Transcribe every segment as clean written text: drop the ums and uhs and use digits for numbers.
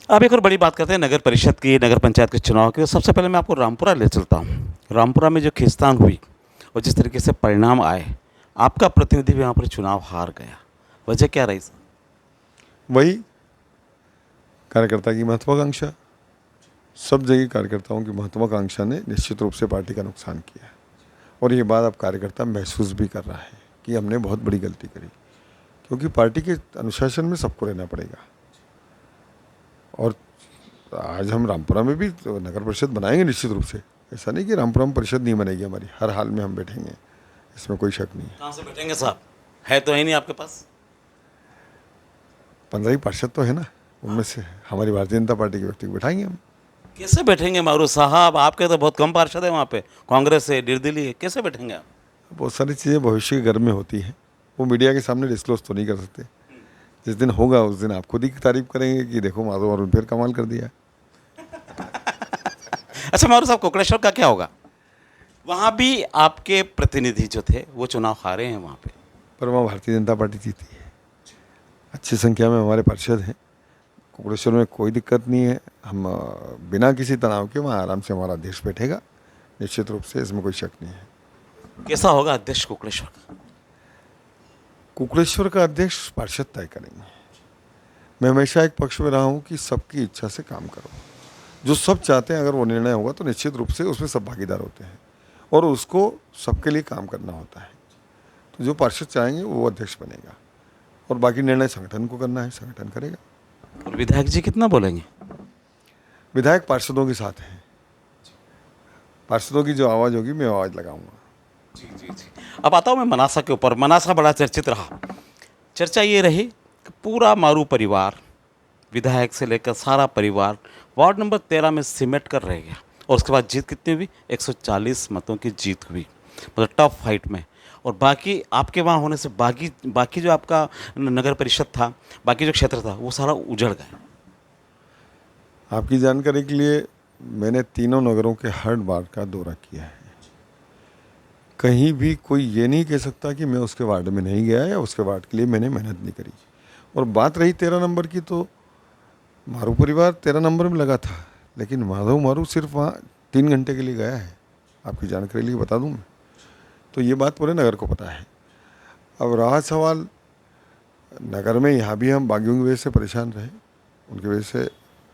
अब एक और बड़ी बात करते हैं नगर परिषद की, नगर पंचायत के चुनाव की। सबसे पहले मैं आपको रामपुरा ले चलता हूँ। रामपुरा में जो खींचतान हुई और जिस तरीके से परिणाम आए, आपका प्रतिनिधि भी यहाँ पर चुनाव हार गया। वजह क्या रही सर? वही कार्यकर्ता की महत्वाकांक्षा। सब जगह कार्यकर्ताओं की महत्वाकांक्षा ने निश्चित रूप से पार्टी का नुकसान किया है। और ये बात अब कार्यकर्ता महसूस भी कर रहा है कि हमने बहुत बड़ी गलती करी, क्योंकि पार्टी के अनुशासन में सबको रहना पड़ेगा। और आज हम रामपुरा में भी तो नगर परिषद बनाएंगे निश्चित रूप से। ऐसा नहीं कि रामपुरा में परिषद नहीं बनेगी हमारी, हर हाल में हम बैठेंगे, इसमें कोई शक नहीं है। कहाँ से बैठेंगे साहब? है तो है नहीं आपके पास। 15 ही पार्षद तो है ना, उनमें से हमारी भारतीय जनता पार्टी के व्यक्ति को बैठाएंगे हम। कैसे बैठेंगे मारू साहब? आपके तो बहुत कम पार्षद है वहाँ पे, कांग्रेस है, निर्दलीय है, कैसे बैठेंगे आप? बहुत सारी चीज़ें भविष्य के गर्भ में होती हैं, वो मीडिया के सामने डिस्क्लोज तो नहीं कर सकते। जिस दिन होगा उस दिन आप खुद ही तारीफ करेंगे कि देखो माधव और फिर कमाल कर दिया। अच्छा मारू साहब, कोकड़ेश्वर का क्या होगा? वहाँ भी आपके प्रतिनिधि जो थे वो चुनाव हारे हैं वहाँ पे। पर वहाँ भारतीय जनता पार्टी जीती है, अच्छी संख्या में हमारे पार्षद हैं। कुकड़ेश्वर में कोई दिक्कत नहीं है, हम बिना किसी तनाव के वहाँ आराम से हमारा अध्यक्ष बैठेगा निश्चित रूप से, इसमें कोई शक नहीं है। कैसा होगा अध्यक्ष कुकड़ेश्वर का? कुकड़ेश्वर का अध्यक्ष पार्षद तय करेंगे। मैं हमेशा एक पक्ष में रहा हूँ कि सबकी इच्छा से काम करो, जो सब चाहते हैं अगर वो निर्णय होगा तो निश्चित रूप से उसमें सब भागीदार होते हैं और उसको सबके लिए काम करना होता है। तो जो पार्षद चाहेंगे वो अध्यक्ष बनेगा और बाकी निर्णय संगठन को करना है, संगठन करेगा। और विधायक जी कितना बोलेंगे? विधायक पार्षदों के साथ हैं, पार्षदों की जो आवाज़ होगी मैं आवाज़ लगाऊंगा। जी जी जी। अब आता हूँ मैं मनासा के ऊपर। मनासा बड़ा चर्चित रहा। चर्चा ये रही कि पूरा मारू परिवार, विधायक से लेकर सारा परिवार वार्ड नंबर 13 में सिमट कर रह गया। और उसके बाद जीत कितनी हुई? 140 मतों की जीत हुई, मतलब टफ फाइट में। और बाकी आपके वहाँ होने से बाकी बाकी जो आपका नगर परिषद था, बाकी जो क्षेत्र था, वो सारा उजड़ गया। आपकी जानकारी के लिए मैंने तीनों नगरों के हर वार्ड का दौरा किया है। कहीं भी कोई ये नहीं कह सकता कि मैं उसके वार्ड में नहीं गया या उसके वार्ड के लिए मैंने मेहनत नहीं करी। और बात रही 13 नंबर की, तो मारू परिवार 13 नंबर में लगा था, लेकिन माधव मारू सिर्फ वहाँ 3 घंटे के लिए गया है। आपकी जानकारी के लिए बता दूँ मैं, तो ये बात पूरे नगर को पता है। अब रहा सवाल नगर में, यहाँ भी हम बागियों की वजह से परेशान रहे, उनकी वजह से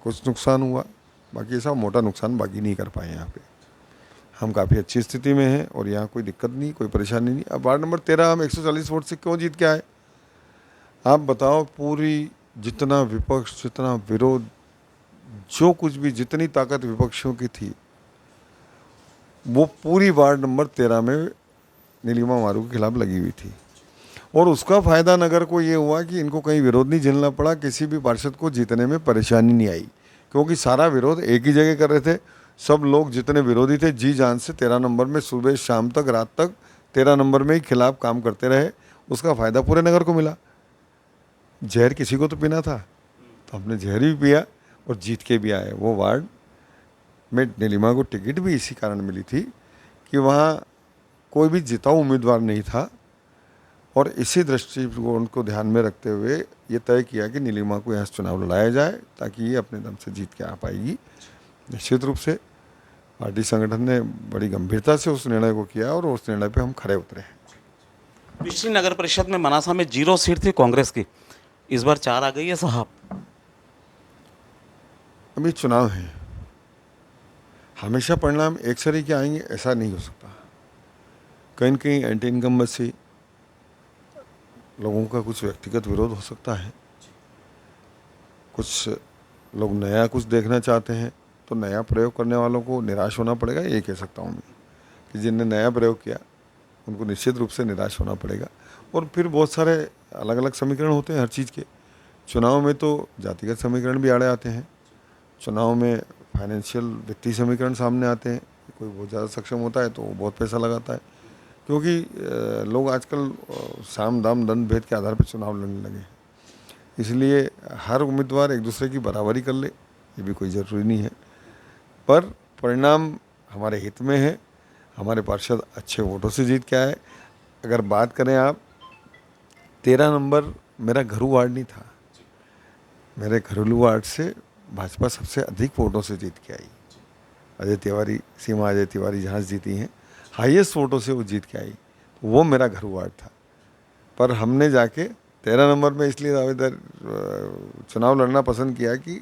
कुछ नुकसान हुआ, बाकी ऐसा मोटा नुकसान बागी नहीं कर पाए। यहाँ पे हम काफ़ी अच्छी स्थिति में हैं और यहाँ कोई दिक्कत नहीं, कोई परेशानी नहीं। अब वार्ड नंबर 13 हम 140 वोट से क्यों जीत के आए? आप बताओ, पूरी जितना विपक्ष, जितना विरोध, जो कुछ भी, जितनी ताकत विपक्षियों की थी, वो पूरी वार्ड नंबर 13 में नीलिमा मारू के खिलाफ लगी हुई थी। और उसका फ़ायदा नगर को ये हुआ कि इनको कहीं विरोध नहीं झेलना पड़ा, किसी भी पार्षद को जीतने में परेशानी नहीं आई, क्योंकि सारा विरोध एक ही जगह कर रहे थे। सब लोग जितने विरोधी थे जी जान से 13 नंबर में सुबह शाम तक, रात तक 13 नंबर में ही खिलाफ काम करते रहे। उसका फ़ायदा पूरे नगर को मिला। जहर किसी को तो पीना था, तो हमने जहर भी पिया और जीत के भी आए। वो वार्ड में नीलिमा को टिकट भी इसी कारण मिली थी कि वहाँ कोई भी जिताऊ उम्मीदवार नहीं था, और इसी दृष्टिकोण को ध्यान में रखते हुए ये तय किया कि नीलिमा को यहाँ से चुनाव लड़ाया जाए ताकि ये अपने दम से जीत के आ पाएगी। निश्चित रूप से पार्टी संगठन ने बड़ी गंभीरता से उस निर्णय को किया और उस निर्णय पे हम खरे उतरे हैं। पिछली नगर परिषद में मनासा में 0 सीट थी कांग्रेस की, इस बार 4 आ गई है साहब। अभी चुनाव है, हमेशा परिणाम एक सरी के आएंगे ऐसा नहीं हो सकता। कहीं न कहीं एंटी इनकम्बेंसी, लोगों का कुछ व्यक्तिगत विरोध हो सकता है, कुछ लोग नया कुछ देखना चाहते हैं, तो नया प्रयोग करने वालों को निराश होना पड़ेगा। ये कह सकता हूँ मैं कि जिनने नया प्रयोग किया उनको निश्चित रूप से निराश होना पड़ेगा। और फिर बहुत सारे अलग अलग समीकरण होते हैं हर चीज़ के। चुनाव में तो जातिगत समीकरण भी आड़े आते हैं, चुनाव में फाइनेंशियल वित्तीय समीकरण सामने आते हैं। कोई बहुत ज़्यादा सक्षम होता है तो वो बहुत पैसा लगाता है, क्योंकि लोग आजकल साम दाम दंड भेद के आधार पर चुनाव लड़ने लगे हैं। इसलिए हर उम्मीदवार एक दूसरे की बराबरी कर ले ये भी कोई ज़रूरी नहीं है, पर परिणाम हमारे हित में है। हमारे पार्षद अच्छे वोटों से जीत के आए। अगर बात करें आप, 13 नंबर मेरा घरू वार्ड नहीं था, मेरे घरेलू वार्ड से भाजपा सबसे अधिक वोटों से जीत के आई। अजय तिवारी, सीमा अजय तिवारी जहाँ से जीती हैं, हाईएस्ट वोटों से वो जीत के आई। वो मेरा घर वार्ड था, पर हमने जाके 13 नंबर में इसलिए दावेदार चुनाव लड़ना पसंद किया कि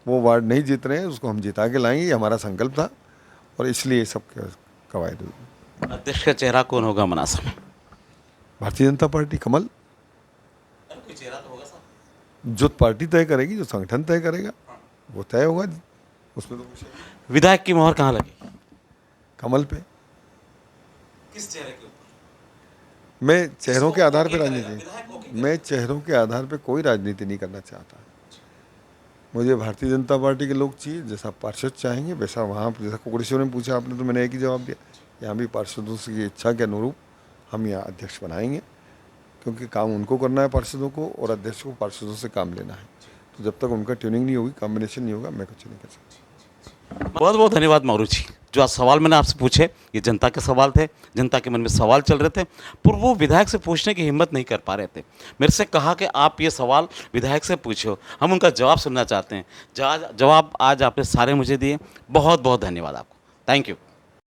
वो वार्ड नहीं जीत रहे हैं, उसको हम जिता के लाएंगे, ये हमारा संकल्प था, और इसलिए सब कवायद हुई। अध्यक्ष का चेहरा कौन होगा मनासा में? भारतीय जनता पार्टी, कमल। कोई चेहरा तो होगा साहब। जो पार्टी तय करेगी, जो संगठन तय करेगा, वो तय होगा, उसमें तो कुछ नहीं। विधायक की मोहर कहाँ लगी? कमल पे। किस चेहरे के ऊपर? मैं चेहरों के आधार पर ओके राजनीति विधायक ओके मैं चेहरों के आधार पर कोई राजनीति नहीं करना चाहता। मुझे भारतीय जनता पार्टी के लोग चाहिए, जैसा पार्षद चाहेंगे वैसा। वहाँ जैसा कुकड़ेश्वर में पूछा आपने, तो मैंने एक ही जवाब दिया, यहाँ भी पार्षदों की इच्छा के अनुरूप हम यहाँ अध्यक्ष बनाएंगे, क्योंकि काम उनको करना है पार्षदों को, और अध्यक्ष को पार्षदों से काम लेना है। तो जब तक उनका ट्यूनिंग नहीं होगी, कॉम्बिनेशन नहीं होगा, मैं कुछ नहीं कर सकता। बहुत बहुत धन्यवाद मारू जी। जो आज सवाल मैंने आपसे पूछे, ये जनता के सवाल थे, जनता के मन में सवाल चल रहे थे, पर वो विधायक से पूछने की हिम्मत नहीं कर पा रहे थे। मेरे से कहा कि आप ये सवाल विधायक से पूछो, हम उनका जवाब सुनना चाहते हैं। जवाब आज आपने सारे मुझे दिए। बहुत बहुत धन्यवाद आपको। Thank you.